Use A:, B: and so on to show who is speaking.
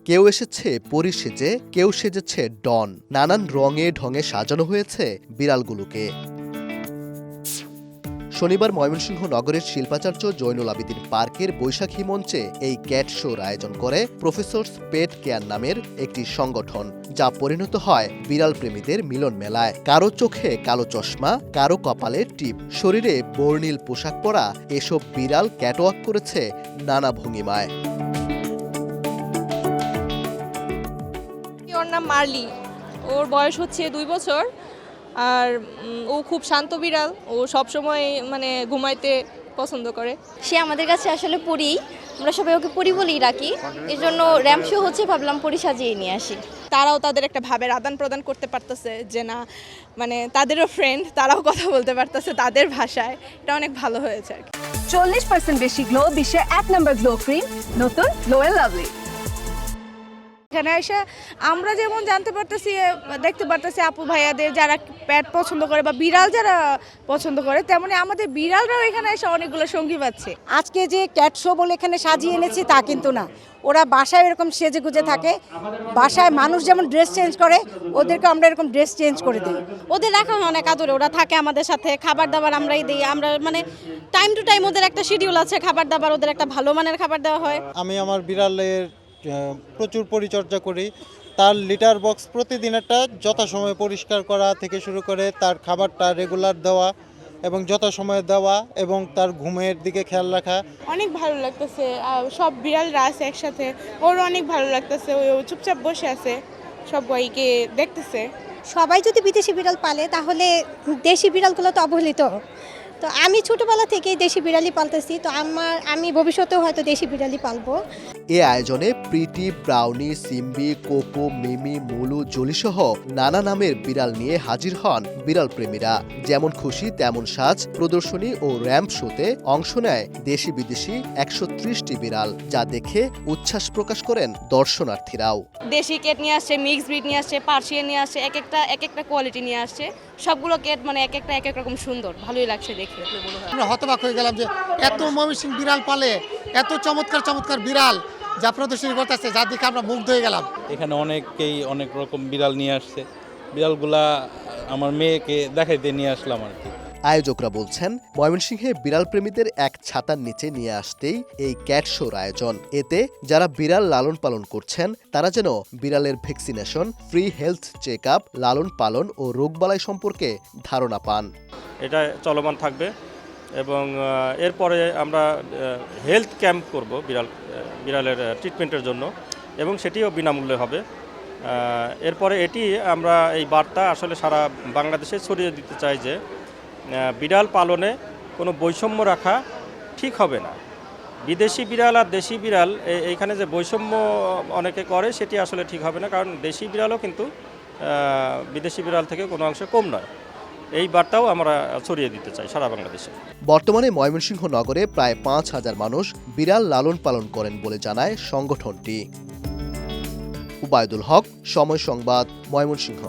A: কেউ এসেছে পরী সেজে, কেউ সেজেছে ডন। নানান রঙে ঢঙে সাজানো হয়েছে বিড়ালগুলোকে। শনিবার ময়মনসিংহ নগরের শিল্পাচার্য জয়নুল আবেদিন পার্কের বৈশাখী মঞ্চে এই ক্যাট শোর আয়োজন করে প্রফেসরস পেট কেয়ার নামের একটি সংগঠন, যা পরিণত হয় বিড়াল প্রেমীদের মিলন মেলায়। কারো চোখে কালো চশমা, কারো কপালে টিপ, শরীরে বর্ণিল পোশাক পরা এসব বিড়াল ক্যাটওয়াক করেছে নানা ভঙ্গিমায়।
B: ওর নাম মার্লি, ওর বয়স হচ্ছে 2 বছর। আর ও খুব শান্ত বিড়াল, ও সবসময় মানে ঘুমাইতে পছন্দ করে।
C: সে আমাদের কাছে আসলে পরি, আমরা সবাই ওকে পরি বলেই রাখি। এই জন্য র্যাম্প শো হচ্ছে, ভাবলাম পরি সাজিয়ে নিয়ে আসি।
B: তারাও তাদের একটা ভাবের আদান প্রদান করতে পারতেছে, যে না মানে তাদেরও ফ্রেন্ড, তারাও কথা বলতে পারতেছে তাদের ভাষায়। এটা অনেক ভালো হয়েছে আর কি।
D: 40% বেশি গ্লো, বিশ্বের 1 নম্বর গ্লো ক্রিম, নতুন গ্লো এন্ড লাভলি।
E: এখানে এসে আমরা যেমন জানতে পারতেছি, দেখতে পারতেছি আপু ভাইয়াদের যারা প্যাট পছন্দ করে বা বিড়াল যারা পছন্দ করে, তেমনি আমাদের বিড়ালরাও এখানে এসে অনেকগুলো সঙ্গী পাচ্ছে।
F: আজকে যে ক্যাট শো বলে এখানে সাজিয়ে এনেছি তা কিন্তু না, ওরা বাসায় এরকম সেজে গুজে থাকে। বাসায় মানুষ যেমন ড্রেস চেঞ্জ করে, ওদেরকে আমরা এরকম ড্রেস চেঞ্জ করে দিই।
C: ওদের রাখা হয় অনেক আদরে, ওরা থাকে আমাদের সাথে, খাবার দাবার আমরাই দিই। আমরা মানে টাইম টু টাইম ওদের একটা শিডিউল আছে, খাবার দাবার ওদের একটা ভালো মানের খাবার দেওয়া হয়।
G: আমি আমার বিড়ালের প্রচুর পরিচর্যা করি। তার লিটার বক্স প্রতিদিন একটা যথাসময়ে পরিষ্কার করা থেকে শুরু করে তার খাবারটা রেগুলার দেওয়া এবং যথাসময়ে দেওয়া এবং তার ঘুমের দিকে খেয়াল রাখা।
E: অনেক ভালো লাগতেছে, সব বিড়ালরা আছে একসাথে, ওর অনেক ভালো লাগতেছে। ও চুপচাপ বসে আছে, সবাইকে দেখতেছে।
F: সবাই যদি বিদেশি বিড়াল পালে তাহলে দেশি বিড়ালগুলো তো অবহেলিত। তো আমি ছোটবেলা থেকেই দেশি বিড়ালই পালতেছি, তো আমি ভবিষ্যতেও হয়তো দেশি বিড়ালই পালবো।
A: এ আয়োজনে প্রীতি, ব্রাউনি, সিম্বি, কোকো, মিমি, মুলু, জলি সহ নানা নামের বিড়াল নিয়ে হাজির হন বিড়াল প্রেমীরা। যেমন খুশি তেমন সাজ প্রদর্শনী ও র্যাম্প শোতে অংশ নেয় দেশি বিদেশি 130টি বিড়াল, যা দেখে উচ্ছ্বাস প্রকাশ করেন দর্শনার্থীরাও।
B: দেশি ক্যাট নিয়ে আসছে, মিক্স ব্রিড নিয়ে আসছে, পার্সিয়ান নিয়ে আসছে, এক একটা কোয়ালিটি নিয়ে আসছে। সবগুলো ক্যাট মানে এক এক রকম সুন্দর, ভালোই লাগছে দেখে।
H: আমরা হতবাক হয়ে গেলাম যে এত ময়মনসিংহ বিড়াল পালে, এত চমৎকার বিড়াল যা প্রদর্শনী করতেছে, যা দেখে আমরা মুগ্ধ হয়ে গেলাম।
I: এখানে অনেকেই অনেক রকম বিড়াল নিয়ে আসছে, বিড়ালগুলা আমার মেয়েকে দেখাইতে নিয়ে আসলাম আর কি।
A: আয়োজকরা বলছেন, ময়মনসিংহে বিড়াল প্রেমীদের এক ছাতার নিচে নিয়ে আসতেই এই ক্যাট শোর আয়োজন। এতে যারা বিড়াল লালন পালন করছেন তারা যেন বিড়ালের vaccination, free health check up, লালন পালন ও রোগবালাই সম্পর্কে ধারণা পান।
J: এটা চলমান থাকবে এবং এরপরে আমরা হেলথ ক্যাম্প করব বিড়ালের ট্রিটমেন্টের জন্য, এবং সেটিও বিনামূল্যে হবে। এরপরে এটি আমরা এই বার্তা আসলে সারা বাংলাদেশে ছড়িয়ে দিতে চাই যে বিড়াল পালনে কোনো বৈষম্য রাখা ঠিক হবে না। বিদেশি বিড়াল আর দেশি বিড়াল এইখানে যে বৈষম্য অনেকে করে, সেটি আসলে ঠিক হবে না, কারণ দেশি বিড়ালও কিন্তু বিদেশি বিড়াল থেকে কোনো অংশে কম নয়। এই বার্তাও আমরা ছড়িয়ে দিতে চাই সারা বাংলাদেশে।
A: বর্তমানে ময়মনসিংহ নগরে প্রায় 5,000 মানুষ বিড়াল লালন পালন করেন বলে জানায় সংগঠনটি। উবায়দুল হক, সময় সংবাদ, ময়মনসিংহ।